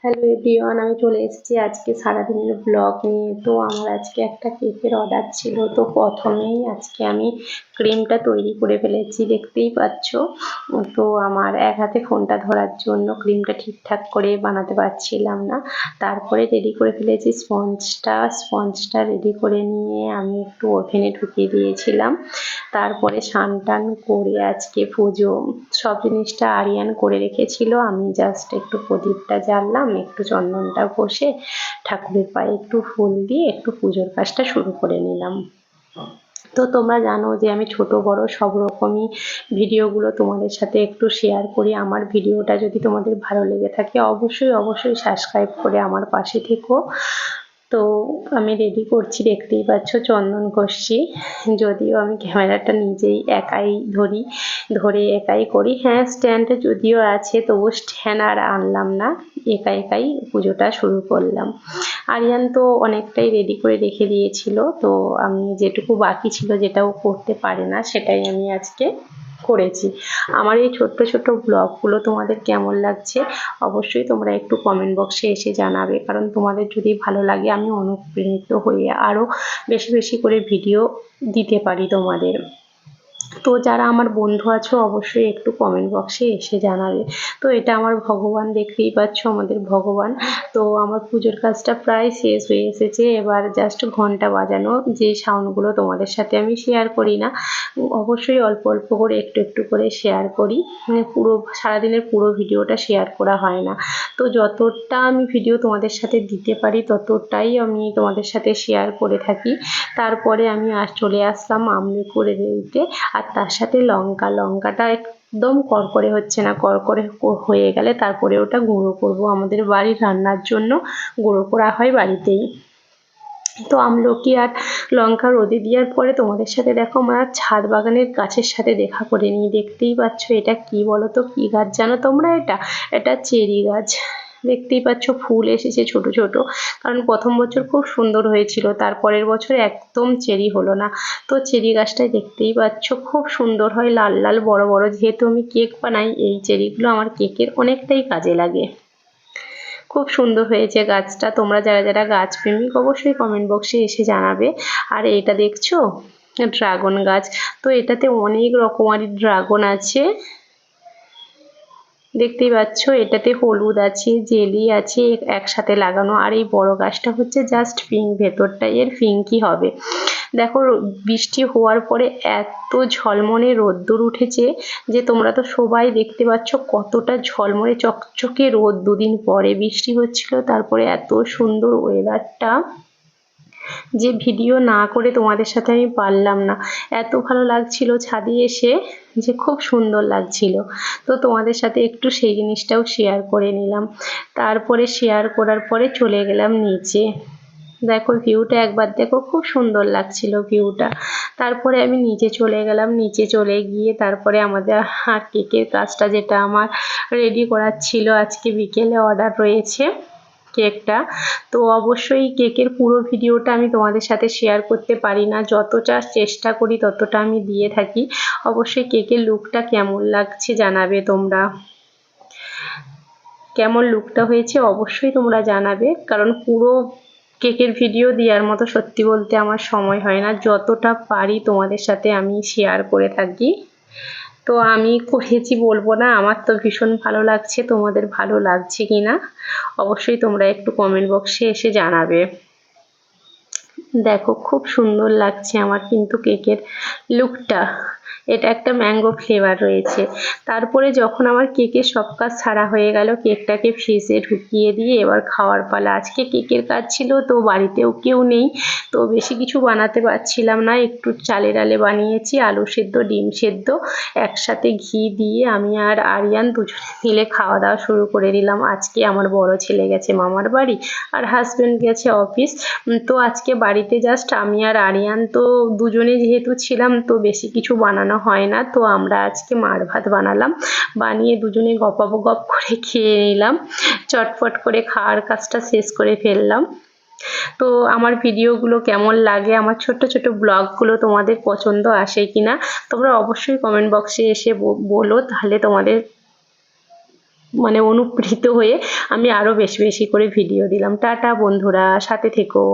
Hello everyone, আমি চলে এসেছি আজকে সারাদিনের ব্লগ নিয়ে। তো আমার আজকে একটা কেকের অর্ডার ছিল। তো প্রথমেই আজকে আমি ক্রিমটা তৈরি করে ফেলেছি, দেখতেই পাচ্ছ। তো আমার এক হাতে ফোনটা ধরার জন্য ক্রিমটা ঠিকঠাক করে বানাতে পারছিলাম না। তারপরে রেডি করে ফেলেছি স্পঞ্জটা রেডি করে নিয়ে আমি একটু ওভেনে ঢুকিয়ে দিয়েছিলাম। তারপরে স্নান টান করে আজকে পুজো সব জিনিসটা আরিয়ান করে রেখেছিল। আমি জাস্ট একটু প্রদীপটা জ্বাললাম, একটু চন্দনটা ঘষে ঠাকুরের পায়ে একটু ফুল দিয়ে একটু পুজোর কাজটা শুরু করে নিলাম। তো তোমরা জানো যে আমি ছোট বড় সব রকমই ভিডিওগুলো তোমাদের সাথে একটু শেয়ার করি। আমার ভিডিওটা যদি তোমাদের ভালো লেগে থাকে অবশ্যই সাবস্ক্রাইব করে আমার পাশে থেকো। তো আমি রেডি করছি, দেখতেই পাচ্ছ চন্দন ঘষছি। যদিও আমি ক্যামেরাটা নিজেই একাই ধরে একাই করি। হ্যাঁ, স্ট্যান্ডে যদিও আছে, তবু স্ট্যান্ড আর আনলাম না, একাই পুজোটা শুরু করলাম। আরিয়ান তো অনেকটাই রেডি করে রেখে দিয়েছিল। তো আমি যেটুকু বাকি ছিল, যেটাও করতে পারে না, সেটাই আমি আজকে করেছি। আমার এই ছোট্ট ব্লগগুলো তোমাদের কেমন লাগছে অবশ্যই তোমরা একটু কমেন্ট বক্সে এসে জানাবে, কারণ তোমাদের যদি ভালো লাগে আমি অনুপ্রাণিত হয়ে আরও বেশি করে ভিডিও দিতে পারি তোমাদের। তো যারা আমার বন্ধু আছো অবশ্যই একটু কমেন্ট বক্সে এসে জানাবে। তো এটা আমার ভগবান, দেখতেই পাচ্ছ আমাদের ভগবান। তো আমার পুজোর কাজটা প্রায় শেষ হয়ে এসেছে। এবার জাস্ট ঘন্টা বাজানো, যে সাউন্ডগুলো তোমাদের সাথে আমি শেয়ার করি না, অবশ্যই অল্প করে একটু করে শেয়ার করি। পুরো সারাদিনের পুরো ভিডিওটা শেয়ার করা হয় না। তো যতটা আমি ভিডিও তোমাদের সাথে দিতে পারি ততটাই আমি তোমাদের সাথে শেয়ার করে থাকি। তারপরে আমি চলে আসলাম আমলেকুর দিতে, আর তার সাথে লঙ্কাটা একদম করকরে হচ্ছে না, করকরে হয়ে গেলে তারপরে ওটা গুঁড়ো করব। আমাদের বাড়ির রান্নার জন্য গুঁড়ো করা হয় বাড়িতেই। তো আমলকি আর লঙ্কা রোদে দেওয়ার পরে তোমাদের সাথে দেখো আমার ছাদ বাগানের গাছের সাথে দেখা করে নিই। দেখতেই পাচ্ছ এটা কি বলো তো, কি গাছ জানো তোমরা? এটা চেরি গাছ। দেখতেই পাচ্ছ ফুল এসেছে ছোট ছোট, কারণ প্রথম বছর খুব সুন্দর হয়েছিল, তারপরের বছর একদম চেরি হলো না। তো চেরি গাছটাই দেখতেই পাচ্ছ খুব সুন্দর হয়, লাল বড়। যেহেতু আমি কেক বানাই, এই চেরিগুলো আমার কেকের অনেকটাই কাজে লাগে। খুব সুন্দর হয়েছে গাছটা। তোমরা যারা গাছ প্রেমিক অবশ্যই কমেন্ট বক্সে এসে জানাবে। আর এটা দেখছো ড্রাগন গাছ। তো এটাতে অনেক রকমারি ড্রাগন আছে, দেখতেই পাচ্ছ। এটাতে হলুদ আছে, জেলি আছে একসাথে লাগানো। আর এই বড় গাছটা হচ্ছে জাস্ট পিঙ্ক, ভেতরটা এর পিঙ্কই হবে। দেখো বৃষ্টি হওয়ার পরে এত ঝলমলে রোদ্দুর উঠেছে যে তোমরা তো সবাই দেখতে পাচ্ছ কতটা ঝলমলে চকচকে রোদ। দুদিন পরে বৃষ্টি হচ্ছিল, তারপরে এত সুন্দর ওয়েদারটা যে ভিডিও না করে তোমাদের সাথে আমি পারলাম না। এত ভালো লাগছিল ছাদে এসে যে খুব সুন্দর লাগছিল। তো তোমাদের সাথে একটু সেই জিনিসটাও শেয়ার করে নিলাম। তারপরে শেয়ার করার পরে চলে গেলাম নিচে। দেখো ভিউটা একবার দেখো, খুব সুন্দর লাগছিল ভিউটা। তারপরে আমি নিচে চলে গেলাম। নিচে চলে গিয়ে তারপরে আমাদের কেকের কাজটা, যেটা আমার রেডি করার ছিল, আজকে বিকেলে অর্ডার রয়েছে কেকটা। তো অবশ্যই কেকের পুরো ভিডিওটা আমি তোমাদের সাথে শেয়ার করতে পারি না, যতটা চেষ্টা করি ততটা আমি দিয়ে থাকি। অবশ্যই কেকের লুকটা কেমন লাগছে জানাবে তোমরা। কেমন লুকটা হয়েছে অবশ্যই তোমরা জানাবে, কারণ পুরো কেকের ভিডিও দেওয়ার মতো সত্যি বলতে আমার সময় হয় না। যতটা পারি তোমাদের সাথে আমি শেয়ার করে থাকি। তো আমি করেছি বলবো না, আমার তো ভীষণ ভালো লাগছে। তোমাদের ভালো লাগছে কি না অবশ্যই তোমরা একটু কমেন্ট বক্সে এসে জানাবে। দেখো খুব সুন্দর লাগছে আমার কিন্তু কেকের লুকটা। এটা একটা ম্যাঙ্গো ফ্লেভার রয়েছে। তারপরে যখন আমার কেকের সব কাজ ছাড়া হয়ে গেল, কেকটাকে ফ্রিজে ঢুকিয়ে দিয়ে এবার খাওয়ার পালা। আজকে কেকের কাজ ছিল, তো বাড়িতেও কেউ নেই, তো বেশি কিছু বানাতে পারছিলাম না। একটু চালের আলে বানিয়েছি, আলু সেদ্ধ ডিম সেদ্ধ একসাথে ঘি দিয়ে আমি আর আরিয়ান দুজনে মিলে খাওয়া দাওয়া শুরু করে দিলাম। আজকে আমার বড় ছেলে গেছে মামার বাড়ি, আর হাজব্যান্ড গেছে অফিস। তো আজকে বাড়িতে জাস্ট আমি আর আরিয়ান, তো দুজনে যেহেতু ছিলাম তো বেশি কিছু বানানো হয় না। তো আমরা আজকে মার ভাত বানালাম, বানিয়ে দুজনে গপ করে খেয়ে নিলাম। চটপট করে খাওয়ার কাজটা শেষ করে ফেললাম। তো আমার ভিডিওগুলো কেমন লাগে, আমার ছোট ব্লগগুলো তোমাদের পছন্দ আসে কিনা তোমরা অবশ্যই কমেন্ট বক্সে এসে বলো, তাহলে তোমাদের মানে অনুপ্রেরিত হয়ে আমি আরও বেশি বেশি করে ভিডিও দিলাম। টাটা বন্ধুরা, সাথে থেকো।